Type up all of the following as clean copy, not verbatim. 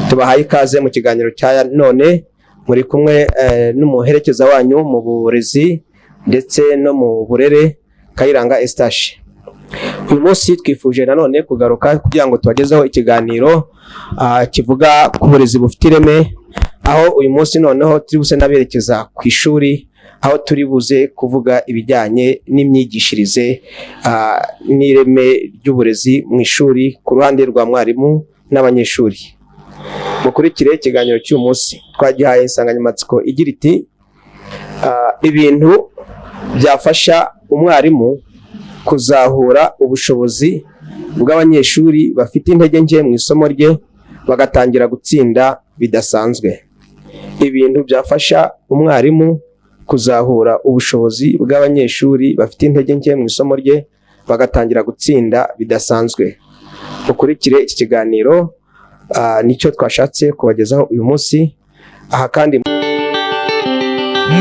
tubahaye ikaze mu kiganiro cya none muri kumwe n'umuherekeza wanyu mu burezi ndetse no mu burere Kayiranga Eustache. Uyu munsi twifuje nanone kugaruka kugira ngo tubagezeho ikiganiro kivuga ku burezi bufite ireme, aho uyu munsi noneho turi buse naberekeza ku ishuri, aho turi buze kuvuga ibijyanye n'imyigishirize n'ireme ry'uburezi mu ishuri ku ruhande rwa mwarimu n'abanyeshuri. Mukurikire ikiganiro cy'uyu munsi twagihaye insanganyamatsiko igira iti ibintu byafasha umwarimu kuzahura ubushobozi bw'abanyeshuri bafite intege nke mu isomo rye bagatangira gutsinda bidasanzwe. Ibintu byafasha umwarimu kuzahura ubushobozi bw'abanyeshuri bafite intege nke mu isomo rye bagatangira gutsinda bidasanzwe. Mukurikire iki kiganiro nicyo twashatse kubagezaho uyu munsi. Aha kandi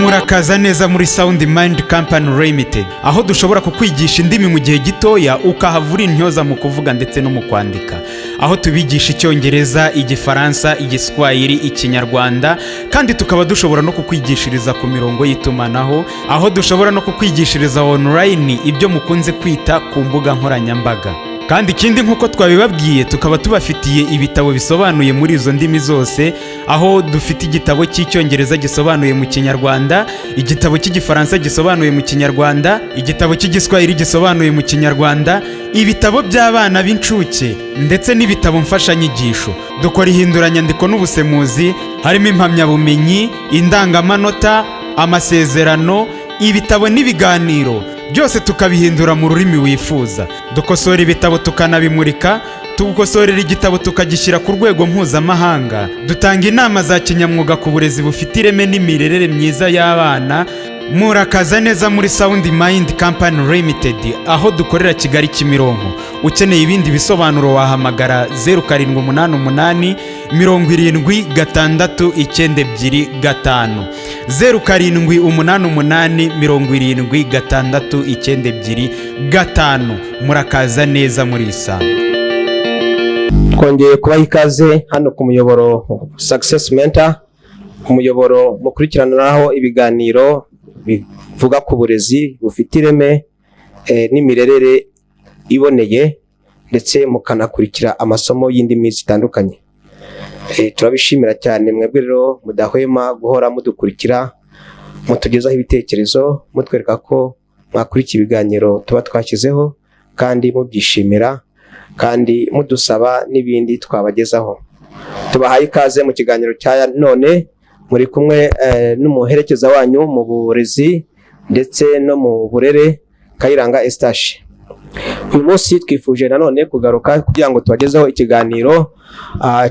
murakaza neza muri Sound Mind Company Limited, aho dushobora kukwigisha indimi mu gihe gitoya ukahavura intyoza mu kuvuga ndetse no mu kwandika, aho tubigisha Icyongereza, Igifaransa, Igiswahili, Ikinyarwanda, kandi tukaba dushobora no kukwigishiriza ku mirongo y'itumanaho, aho dushobora no kukwigishiriza online ibyo mukunze kwita ku mbuga nkoranyambaga. Kandi ikindi nk'uko twabibabwiye, tukaba tubafitiye ibitabo bisobanuye muri izo ndimi zose, aho dufite igitabo cy'Icyongereza gisobanuye mu Kinyarwanda, igitabo cy'Igifaransa gisobanuye mu Kinyarwanda, igitabo cy'Igiswahili gisobanuye mu Kinyarwanda, ibitabo by'abana b'incuke ndetse n'ibitabo mfashanyigisho. Dukora ihinduranyandiko n'ubusemuzi, harimo impamyabumenyi, indangamanota, amasezerano, ibitabo n'ibiganiro, byose tukabihindura mu rurimi wifuza. Dukosora ibitabo tukanabimurika, tugukosorera igitabo tukagishyira ku rwego mpuzamahanga. Dutanga inama za kinyamwuga ku burezi bufite ireme n'imirerere myiza y'abana. Murakaza neza muri Sound Mind Company Limited, aho dukorera Kigali Kimironko. Ukeneye ibindi bisobanuro wahamagara 0788 769225 0788 Murakaza neza muri Isanga. twongeye kubaha ikaze hano ku muyoboro Success Mentor, umuyoboro mukurikiraniraho ibiganiro bivuga ku burezi bufite ireme n'imirerere iboneye, ndetse mukanakurikira amasomo y'indimi zitandukanye. Turabishimira cyane mwebwe rero mudahwema guhora mudukurikira, mutugezaho ibitekerezo, mutwereka ko mwakurikira ibiganiro tuba twashyizeho kandi mubyishimira, kandi mudusaba n'ibindi twabagezaho. Tubahaye ikaze mu kiganiro cya none muri kumwe n'umuherekeza wanyu mu burezi ndetse no mu burere Kayiranga Eustache. Uyu munsi twifuje nanone kugaruka kugira ngo tubagezeho ikiganiro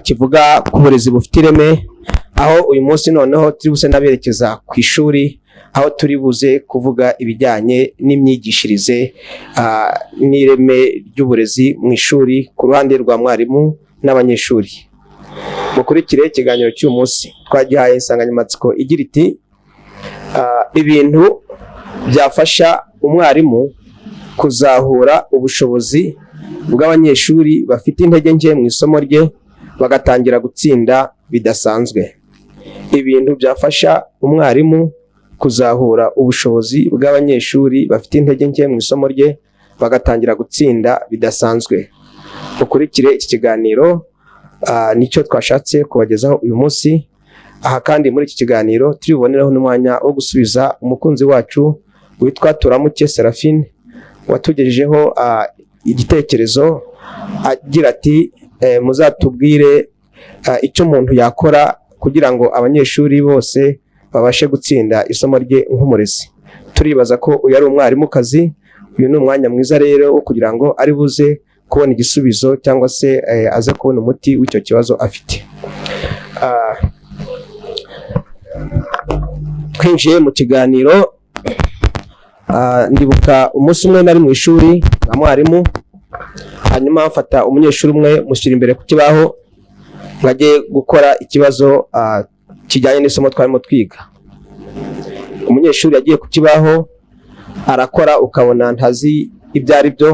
kivuga ku burezi bufite ireme, aho uyu munsi noneho turi buse naberekeza ku ishuri, aho turi buze kuvuga ibijyanye n'imyigishirize n'ireme ry'uburezi mu ishuri ku ruhande rwa mwarimu n'abanyeshuri. Mukurikire ikiganiro cy'uyu munsi twagihaye insanganyamatsiko igira iti ibintu byafasha umwarimu kuzahura ubushobozi bw'abanyeshuri bafite intege nke mu isomo rye bagatangira gutsinda bidasanzwe. Ibintu byafasha umwarimu kuzahura ubushobozi bw'abanyeshuri bafite intege nke mu isomo rye bagatangira gutsinda bidasanzwe. Mukurikire iki kiganiro nicyo twashatse kubagezaho uyu munsi. Aha kandi muri iki kiganiro turi bubonereho n'umwanya wo gusubiza umukunzi wacu witwa Turamuke Seraphine, watugejejeho igitekerezo agira ati muzatubwire icyo umuntu yakora kugira ngo abanyeshuri bose babashe gutsinda isomo rye nk'umurezi. Turibaza ko uyu ari umwarimukazi. Uyu ni umwanya mwiza rero wo kugira ngo ari buze kubona igisubizo cyangwa se aze kubona umuti w'icyo kibazo afite. Twinjiye mu kiganiro, ndibuka umunsi umwe nari mu ishuri nka mwarimu, hanyuma mfata umunyeshuri umwe mushyira imbere ku kibaho ngo ajye gukora ikibazo kijyanye n'isomo twarimo twiga. Umunyeshuri yagiye ku kibaho arakora, ukabona ntazi ibyo ari byo,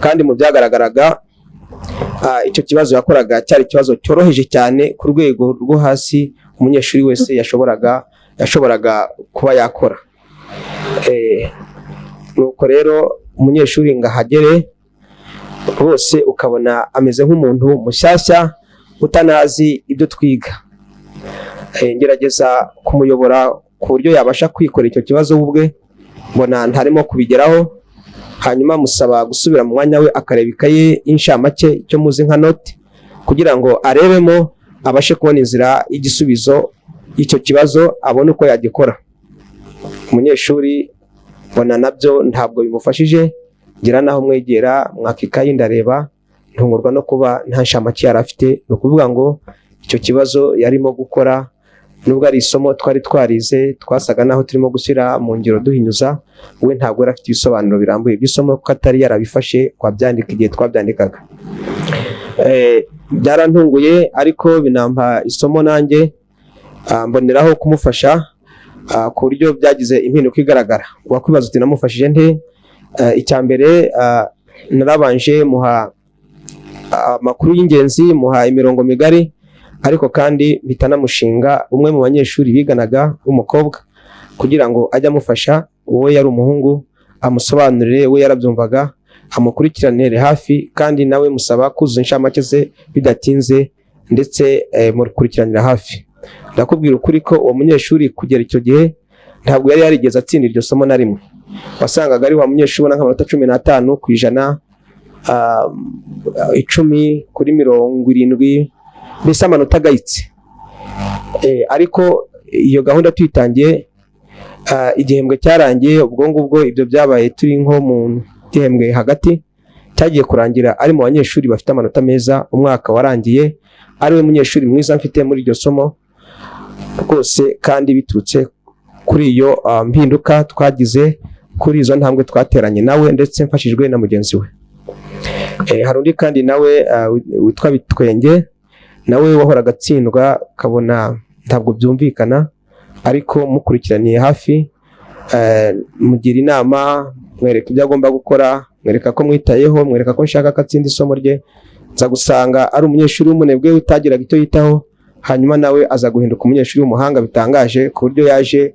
kandi mu byagaragaraga icyo kibazo yakoraga cyari ikibazo cyoroheje cyane ku rwego rwo hasi umunyeshuri wese yashoboraga kuba yakora. Nuko rero umunyeshuri ngahagere bose ukabona ameze nk'umuntu mushyashya utanazi ibyo twiga. Ngerageza kumuyobora ku buryo yabasha kwikorera icyo kibazo ubwe, mbona ntarimo kubigeraho, hanyuma musaba gusubira mu mwanya we akareba ikaye y'inshamake icyo muzi nka note, kugira ngo arebemo abashe kubona inzira y'igisubizo y'icyo kibazo abone uko yagikora. Umunyeshuri mbona nabyo ntabwo bimufashije, ngira naho mwegera mwaka ikayi ndareba, ntungurwa no kuba nta nshamake yari afite. Ni ukuvuga ngo icyo kibazo yarimo gukora nubwo ari isomo twari twarize twasaga naho turimo gushyira mu ngiro duhinyuza, we ntabwo yari afite ibisobanuro birambuye by'isomo kuko atari yarabifashe kwabyandika igihe twabyandikaga. Byarantunguye ariko binampa isomo nanjye, mboneraho kumufasha ku buryo byagize impinduka igaragara. Wakwibaza uti namufashije nte? Icya mbere narabanje muha amakuru y'ingenzi, muha imirongo migari, ariko kandi mpita namushinga umwe mu banyeshuri biganaga w'umukobwa kugira ngo ajye amufasha. Uwo yari umuhungu amusobanurire, we yarabyumvaga, amukurikiranire hafi, kandi nawe musaba kuzuza inshamake ze bidatinze ndetse mukurikiranira hafi. Ndakubwira ukuri ko uwo munyeshuri kugera icyo gihe ntabwo yari yarigeze atsinda iryo somo na rimwe. Wasangaga ari wa munyeshuri ubona nk'amanota 15 ku ijana, 10 kuri 70, mbese amanota agayitse. Ariko iyo gahunda tuyitangiye igihembwe cyarangiye, ubwo ngubwo ibyo byabaye turi nko mu gihembwe hagati, cyagiye kurangira ari mu banyeshuri bafite amanota meza. Umwaka warangiye ari we munyeshuri mwiza mfite muri iryo somo rwose, kandi biturutse kuri iyo mpinduka twagize, kuri izo ntambwe twateranye nawe ndetse mfashijwe na mugenzi we. Hari undi kandi nawe witwa Bitwenge, nawe wahoraga atsindwa ukabona ntabwo byumvikana, ariko mukurikiraniye hafi, mugira inama, mwereka ibyo agomba gukora, mwereka ko mwitayeho, mwereka ko nshaka ko atsinda isomo rye. Nza gusanga ari umunyeshuri w'umunebwe utagiraga icyo yitaho, hanyuma nawe aza guhinduka umunyeshuri w'umuhanga bitangaje, ku buryo yaje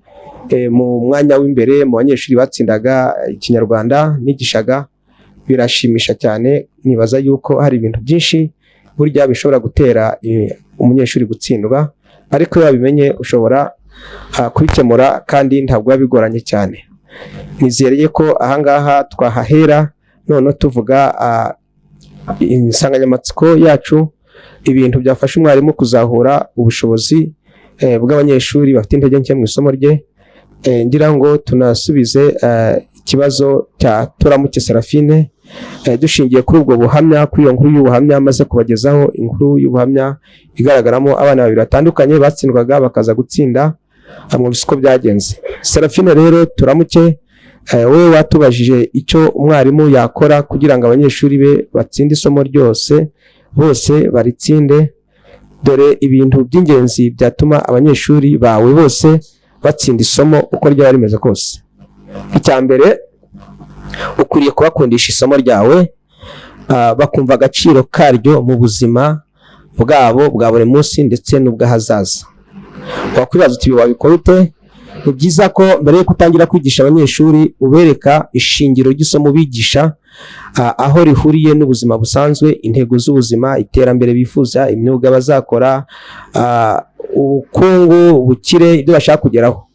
mu mwanya w'imbere mu banyeshuri batsindaga Ikinyarwanda nigishaga. Birashimisha cyane, nibaza yuko hari ibintu byinshi burya bishobora gutera umunyeshuri gutsindwa, ariko iyo wabimenye ushobora kubikemura kandi ntabwo biba bigoranye cyane. Nizereye ko ahangaha twahahera none tuvuga insanganyamatsiko yacu, ibintu byafasha umwarimu kuzahura ubushobozi bw'abanyeshuri bafite intege nke mu isomo rye. Ngira ngo tunasubize ikibazo cya Turamuke Serafine, dushingiye kuri ubwo buhamya, kuri iyo nkuru y'ubuhamya maze kubagezaho, inkuru y'ubuhamya igaragaramo abana babiri batandukanye batsindwaga bakaza gutsinda mu bisiko byagenze. Serafine rero Turamuke, wowe watubajije icyo umwarimu yakora kugira ngo abanyeshuri be batsinde isomo ryose, bose baritsinde. Dore ibintu by'ingenzi byatuma abanyeshuri bawe bose batsinda isomo uko ryaba rimeze kose. Icya mbere, ukwiriye kubakundisha isomo ryawe, bakumva agaciro karyo mu buzima bwabo bwa buri munsi ndetse n'ubw'ahazaza. Wakwibaza uti wabikora ute? Ni byiza ko mbere yo gutangira kwigisha abanyeshuri ubereka ishingiro ry'isomo bigisha, aho rihuriye n'ubuzima busanzwe, intego z'ubuzima, iterambere bifuza, imyuga bazakora, ubukungu, ubukire, ibyo bashaka kugeraho,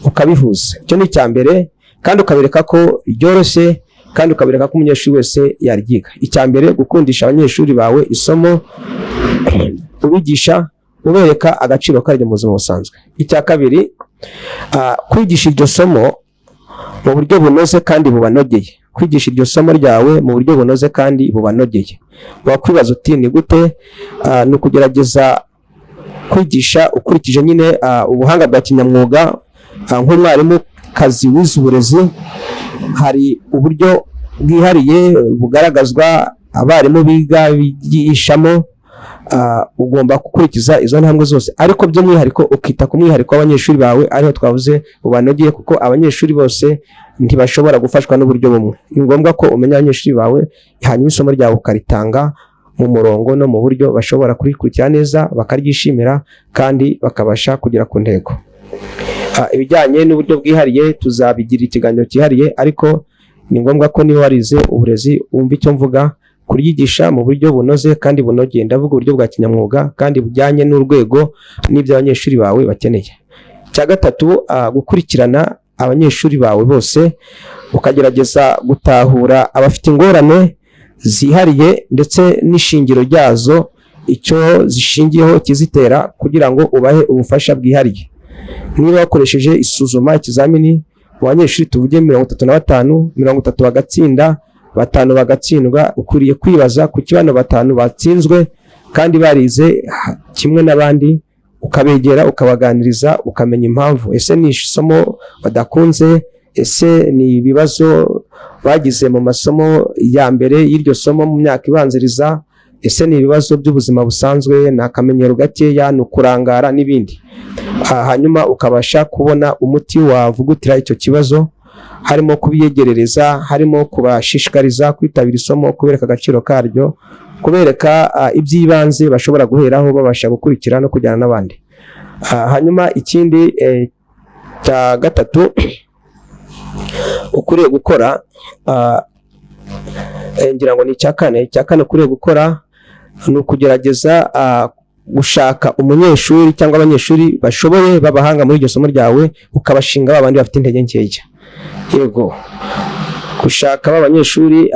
ukabihuza. Icyo ni icya mbere, kandi ukabereka ko ryoroshye, kandi ukabereka ko umunyeshuri wese yaryiga. Icya mbere, gukundisha abanyeshuri bawe isomo ubigisha, ubereka agaciro karyo mu buzima busanzwe. Icya kabiri, kwigisha iryo somo mu buryo bunoze kandi bubanogeye. Kwigisha iryo somo ryawe mu buryo bunoze kandi bubanogeye. Wakwibaza uti ni gute? Ni ukugerageza kwigisha ukurikije nyine ubuhanga bwa kinyamwuga. Nk'umwarimu kazi wize uburezi, hari uburyo bwihariye bugaragazwa abarimu bigishamo, ugomba gukurikiza izo ntambwe zose, ariko by'umwihariko ukita ku mwihariko w'abanyeshuri bawe, ariho twavuze ubanogeye, kuko abanyeshuri bose ntibashobora gufashwa n'uburyo bumwe. Ni ngombwa ko umenya abanyeshuri bawe, hanyuma isomo ryawe ukaritanga mu murongo no mu buryo bashobora kurikurikira neza bakaryishimira kandi bakabasha kugera ku ntego. Ibijyanye n'uburyo bwihariye tuzabigira ikiganiro cyihariye, ariko ni ngombwa ko niba warize uburezi wumva icyo mvuga, kuryigisha mu buryo bunoze kandi bunogeye. Ndavuga uburyo bwa kinyamwuga kandi bujyanye n'urwego n'ibyo abanyeshuri bawe bakeneye. Cya gatatu, gukurikirana abanyeshuri bawe bose ukagerageza gutahura abafite ingorane zihariye ndetse n'ishingiro ryazo, icyo zishingiyeho kizitera, kugira ngo ubahe ubufasha bwihariye. Niba wakoresheje isuzuma ikizamini mu banyeshuri tuvuge 35, 30 bagatsinda, 5 bagatsindwa, ukwiriye kwibaza ku kibano 5 batsinzwe kandi barize kimwe n'abandi, ukabegera ukabaganiriza ukamenya impamvu. Ese ni isomo badakunze? Ese ni ibibazo bagize mu masomo ya mbere y'iryo somo mu myaka ibanziriza? Ese ni ibibazo by'ubuzima busanzwe, ni akamenyero gakeya, ni ukurangara n'ibindi. Hanyuma ukabasha kubona umuti wavugutira icyo kibazo, harimo kubiyegerereza, harimo kubashishikariza kwitabira isomo, kubereka agaciro karyo, kubereka iby'ibanze bashobora guheraho babasha gukurikira no kujyana n'abandi. Hanyuma ikindi cya gatatu ukuriye gukora, ngira ngo ni icya kane ukuriye gukora, ni ukugerageza gushaka umunyeshuri cyangwa abanyeshuri bashoboye b'abahanga muri iryo somo ryawe, ukabashinga babandi bafite intege nkeya. Yego, gushaka abanyeshuri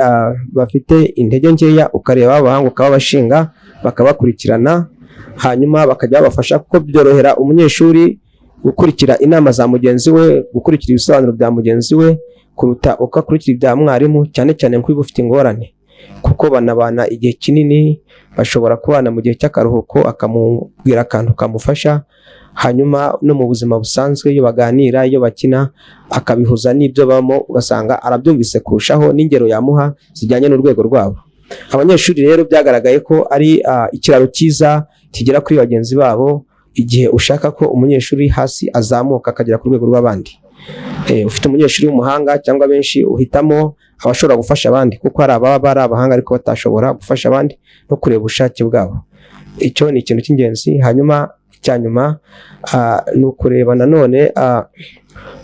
bafite intege nkeya ukareba abahanga ukabashinga, bakabakurikirana, hanyuma bakajya babafasha, kuko byorohera umunyeshuri gukurikira inama za mugenzi we, gukurikira ibisobanuro bya mugenzi we, kuruta ukakurikira ibya mwarimu, cyane cyane nk'ubu ufite ingorane, kuko banabana igihe kinini, bashobora kubana mu gihe cy'akaruhuko akamubwira akantu kamufasha, hanyuma no mu buzima busanzwe iyo baganira, iyo bakina, akabihuza n'ibyo babamo, ugasanga arabyumvise kurushaho n'ingero yamuha zijyanye n'urwego rwabo. Abanyeshuri rero byagaragaye ko ari ikiraro cyiza kigera kuri bagenzi babo, igihe ushaka ko umunyeshuri hasi azamuka akagera ku rwego rw'abandi. Ufite umunyeshuri w'umuhanga cyangwa benshi, uhitamo abashobora gufasha abandi, kuko hari ababa ari abahanga ariko batashobora gufasha abandi, no kureba ubushake bwabo. Icyo ni ikintu cy'ingenzi. Hanyuma icyanyuma ni ukureba nanone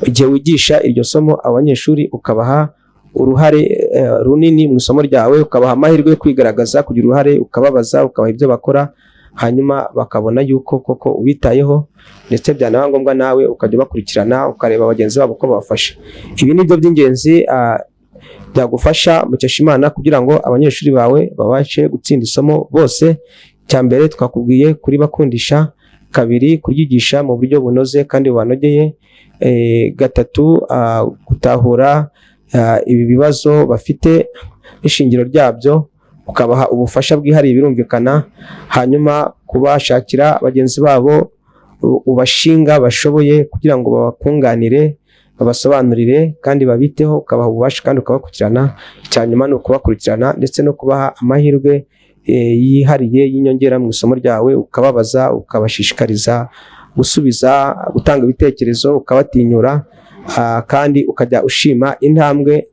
igihe wigisha iryo somo abanyeshuri, ukabaha uruhare runini mu isomo ryawe, ukabaha amahirwe yo kwigaragaza, kugira uruhare, ukababaza, ukabaha ibyo bakora, hanyuma bakabona yuko koko ubitayeho, ndetse byanaba ngombwa nawe ukajya ubakurikirana, ukareba bagenzi babo uko babafasha. Ibi ni byo by'ingenzi byagufasha Mukeshimana kugira ngo abanyeshuri bawe babashe gutsinda isomo bose. Cya mbere twakubwiye kuri bakundisha, kabiri kuryigisha mu buryo bunoze kandi bubanogeye, gatatu gutahura ibi bibazo bafite n'ishingiro ryabyo, ukabaha ubufasha bwihariye birumvikana, hanyuma kubashakira bagenzi babo ubashinga bashoboye, kugira ngo babakunganire, babasobanurire kandi babiteho, ukabaha ububasha kandi ukabakurikirana. Icyanyuma ni ukubakurikirana ndetse no kubaha amahirwe yihariye y'inyongera mu isomo ryawe, ukababaza, ukabashishikariza gusubiza, gutanga ibitekerezo, ukabatinyura, kandi ukajya ushima intambwe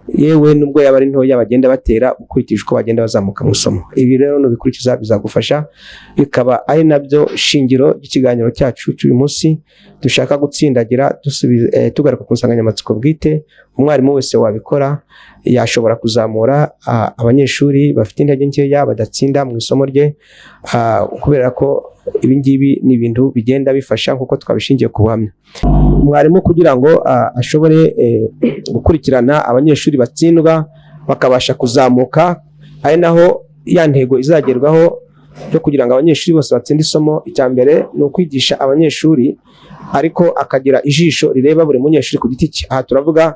yewe nubwo yaba ari ntoya bagenda batera, ukurikije uko bagenda bazamuka mu isomo. Ibi rero nubikurikiza bizagufasha, bikaba ari nabyo shingiro ry'ikiganiro cyacu cy'uyu munsi. Dushaka gutsindagira tugaruka ku nsanganyamatsiko bwite. Umwarimu wese wabikora yashobora kuzamura abanyeshuri bafite intege nkeya badatsinda mu isomo rye, kubera ko ibi ngibi ni ibintu bigenda bifasha nk'uko twabishingiye ku buhamya. Umwarimu kugira ngo ashobore gukurikirana abanyeshuri batsindwa bakabasha kuzamuka, ari naho ya ntego izagerwaho yo kugira ngo abanyeshuri bose batsinde isomo. Icya mbere ni ukwigisha abanyeshuri, ariko akagira ijisho rireba buri munyeshuri ku giti cye. Aha turavuga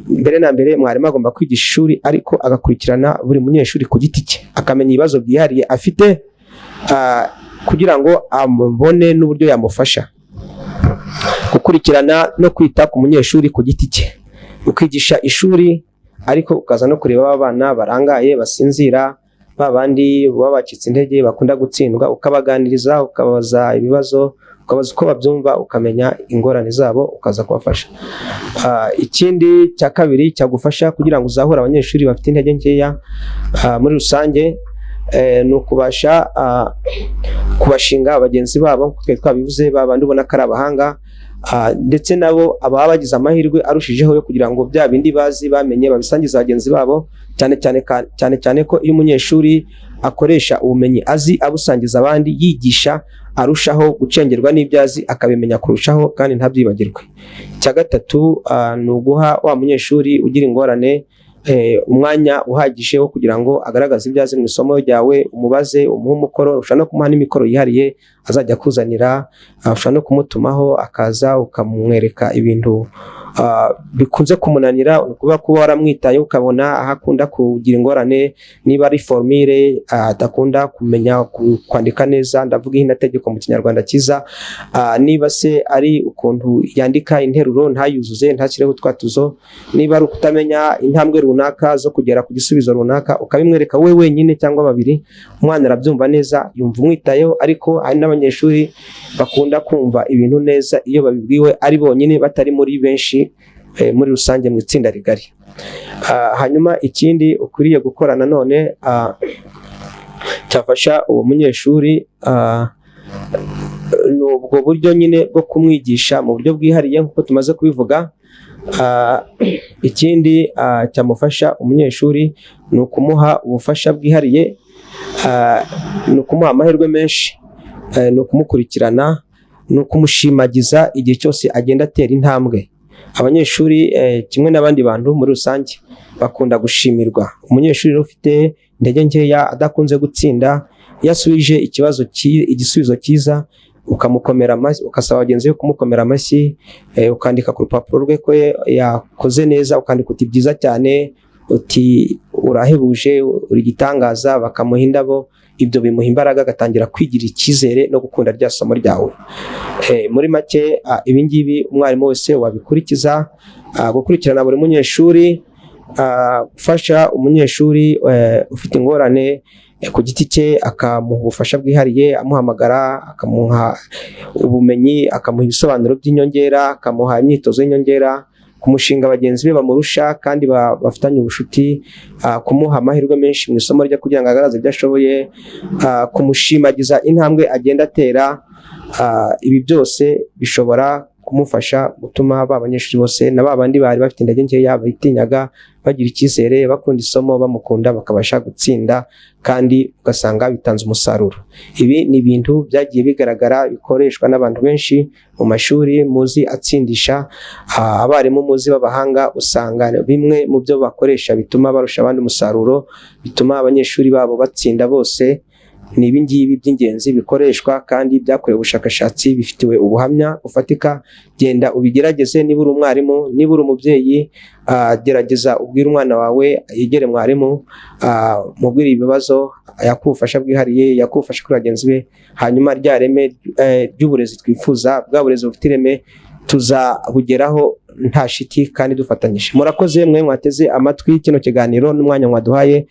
mbere na mbere mwarimu agomba kwigisha ishuri, ariko agakurikirana buri munyeshuri ku giti cye, akamenya ibibazo byihariye afite, kugira ngo amubone n'uburyo yamufasha. Gukurikirana no kwita ku munyeshuri ku giti cye, ukigisha ishuri, ariko ukaza no kureba abana barangaye, basinzira, babandi baba bacitse intege, bakunda gutsindwa, ukabaganiriza, ukabaza ibibazo, ukabaza uko babyumva, ukamenya ingorane zabo, ukaza kubafasha. Ikindi cya kabiri cyagufasha kugira ngo uzahure abanyeshuri bafite intege nkeya muri rusange, ni ukubasha kubashinga bagenzi babo, twari twabivuze, babandi ubona ko ari abahanga, ndetse nabo ababa bagize amahirwe arushijeho yo kugira ngo bya bindi bazi bamenye babisangiza bagenzi babo, cyane cyane ko iyo umunyeshuri akoresha ubumenyi azi abusangiza abandi, yigisha arushaho gucengerwa n'ibyo azi akabimenya kurushaho kandi ntabyibagirwe. Icya gatatu ni uguha wa munyeshuri ugira ingorane umwanya uhagije wo kugira ngo agaragaze ibyo azi mu isomo ryawe, umubaze, umuhe umukoro, ushobora no kumuha n'imikoro yihariye azajya akuzanira, ushobora no kumutumaho akaza ukamwereka ibintu bikunze kumunanira, kuba waramwitaye ukabona aho akunda kugira ingorane, niba ari formule adakunda kumenya kwandika neza, ndavuga ihinategeko mu kinyarwanda cyiza, niba se ari ukuntu yandika interuro ntayuzuze ntashyireho utwatuzo, niba ari ukutamenya intambwe runaka zo kugera ku gisubizo runaka, ukabimwereka we wenyine cyangwa babiri, umwana arabyumva neza, yumva umwitayeho. Ariko hari n'abanyeshuri bakunda kumva ibintu neza iyo babibwiwe ari bonyine, batari muri benshi muri rusange mu itsinda rigari. Hanyuma ikindi ukwiriye gukora nanone cyafasha uwo munyeshuri ni ubwo buryo nyine bwo kumwigisha mu buryo bwihariye nk'uko tumaze kubivuga. Ikindi cyamufasha umunyeshuri ni ukumuha ubufasha bwihariye, ni ukumuha amahirwe menshi, ni ukumukurikirana, ni ukumushimagiza igihe cyose agenda atera intambwe. Abanyeshuri kimwe n'abandi bantu muri rusange bakunda gushimirwa. Umunyeshuri ufite intege nkeya adakunze gutsinda, iyo asubije igisubizo cyiza ukamukomera amashyi, ukasaba bagenzi be kumukomera amashyi, ukandika ku rupapuro rwe ko yakoze neza, ukandika uti byiza cyane, uti urahebuje, uri gitangaza, bakamuha indabo, ibyo bimuha imbaraga, agatangira kwigira icyizere no gukunda rya somo ryawe. Muri make ibi ngibi umwarimu wese wabikurikiza, gukurikirana buri munyeshuri, gufasha umunyeshuri ufite ingorane ku giti cye, akamuha ubufasha bwihariye, amuhamagara, akamuha ubumenyi, akamuha ibisobanuro by'inyongera, akamuha imyitozo y'inyongera, kumushinga bagenzi be bamurusha kandi bafitanye ubushuti, kumuha amahirwe menshi mu isomo rye kugira ngo agaragaze ibyo ashoboye, kumushimagiza intambwe agenda atera. Ibi byose bishobora kumufasha gutuma ba banyeshuri bose na ba bandi bari bafite intege nkeya bitinyaga bagira icyizere, bakunda isomo, bamukunda, bakabasha gutsinda kandi ugasanga bitanze umusaruro. Ibi ni ibintu byagiye bigaragara bikoreshwa n'abantu benshi mu mashuri muzi atsindisha, abarimu muzi b'abahanga, usanga bimwe mu byo bakoresha bituma barusha abandi umusaruro, bituma abanyeshuri babo batsinda bose. Ni ibi ngibi by'ingenzi bikoreshwa kandi byakorewe ubushakashatsi, bifitiwe ubuhamya bufatika. Genda ubigerageze, niba uri umwarimu, niba uri umubyeyi, gerageza ubwire umwana wawe yegere mwarimu, mubwire ibibazo, yakufasha bwihariye, yakufasha kuri bagenzi be, hanyuma rya reme ry'uburezi twifuza, bwa burezi bufite ireme, tuzabugeraho nta shiti kandi dufatanyije. Murakoze mwe mwateze amatwi kino kiganiro n'umwanya mwaduhaye,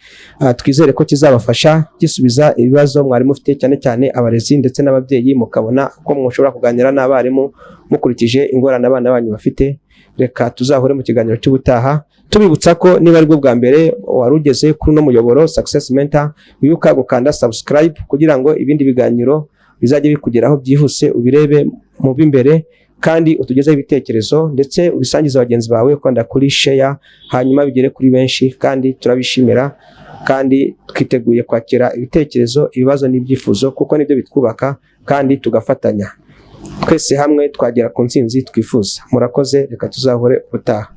twizere ko kizabafasha gisubiza ibibazo mwari mufite, cyane cyane abarezi ndetse n'ababyeyi, mukabona ko mushobora kuganira n'abarimu mukurikije ingorane abana banyu bafite. Reka tuzahure mu kiganiro cy'ubutaha, tubibutsa ko niba ari bwo bwa mbere wari ugeze kuri uno muyoboro Success Mentor, wibuka gukanda subscribe kugira ngo ibindi biganiro bizajye bikugeraho byihuse, ubirebe mu b'imbere kandi utugezeho ibitekerezo ndetse ubisangiza bagenzi bawe, kwanda kuri share, hanyuma bigere kuri benshi. Kandi turabishimira kandi twiteguye kwakira ibitekerezo, ibibazo n'ibyifuzo, kuko nibyo bitwubaka kandi tugafatanya. Twese hamwe twagera ku ntsinzi twifuza. Murakoze, reka tuzahure ubutaha.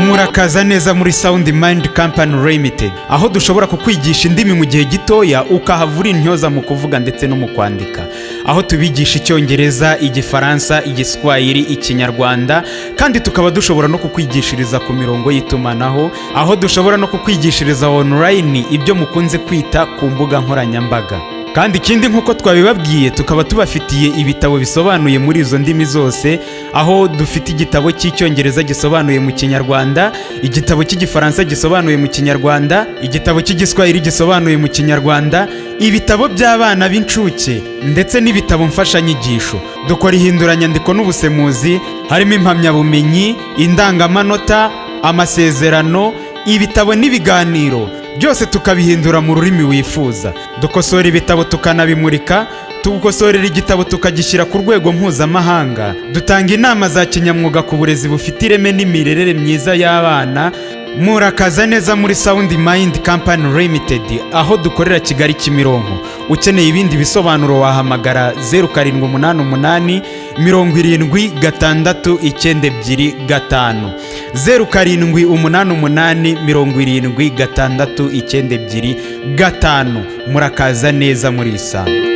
Murakaza neza muri Sound Mind Company Limited, aho dushobora kukwigisha indimi mu gihe gitoya ukahavura intyoza mu kuvuga ndetse no mu kwandika, aho tubigisha Icyongereza, Igifaransa, Igiswahili, Ikinyarwanda, kandi tukaba dushobora no kukwigishiriza ku mirongo y'itumanaho, aho dushobora no kukwigishiriza online ibyo mukunze kwita ku mbuga nkoranyambaga. Kandi ikindi nk'uko twabibabwiye, tukaba tubafitiye ibitabo bisobanuye muri izo ndimi zose, aho dufite igitabo cy'Icyongereza gisobanuye mu Kinyarwanda, igitabo cy'Igifaransa gisobanuye mu Kinyarwanda, igitabo cy'Igiswahili gisobanuye mu Kinyarwanda, ibitabo by'abana b'incuke ndetse n'ibitabo mfashanyigisho. Dukora ihinduranyandiko n'ubusemuzi, harimo impamyabumenyi, indangamanota, amasezerano, ibitabo n'ibiganiro byose tukabihindura mu rurimi wifuza. Dukosora ibitabo tukanabimurika, tugukosorera igitabo tukagishyira ku rwego mpuzamahanga. Dutanga inama za kinyamwuga ku burezi bufite ireme n'imirerere myiza y'abana. Murakaza neza muri Sound Mind Company Limited, aho dukorera Kigali Kimironko. Ukeneye ibindi bisobanuro wahamagara 0788 7692 0788 7692 Murakaza neza muri Isango.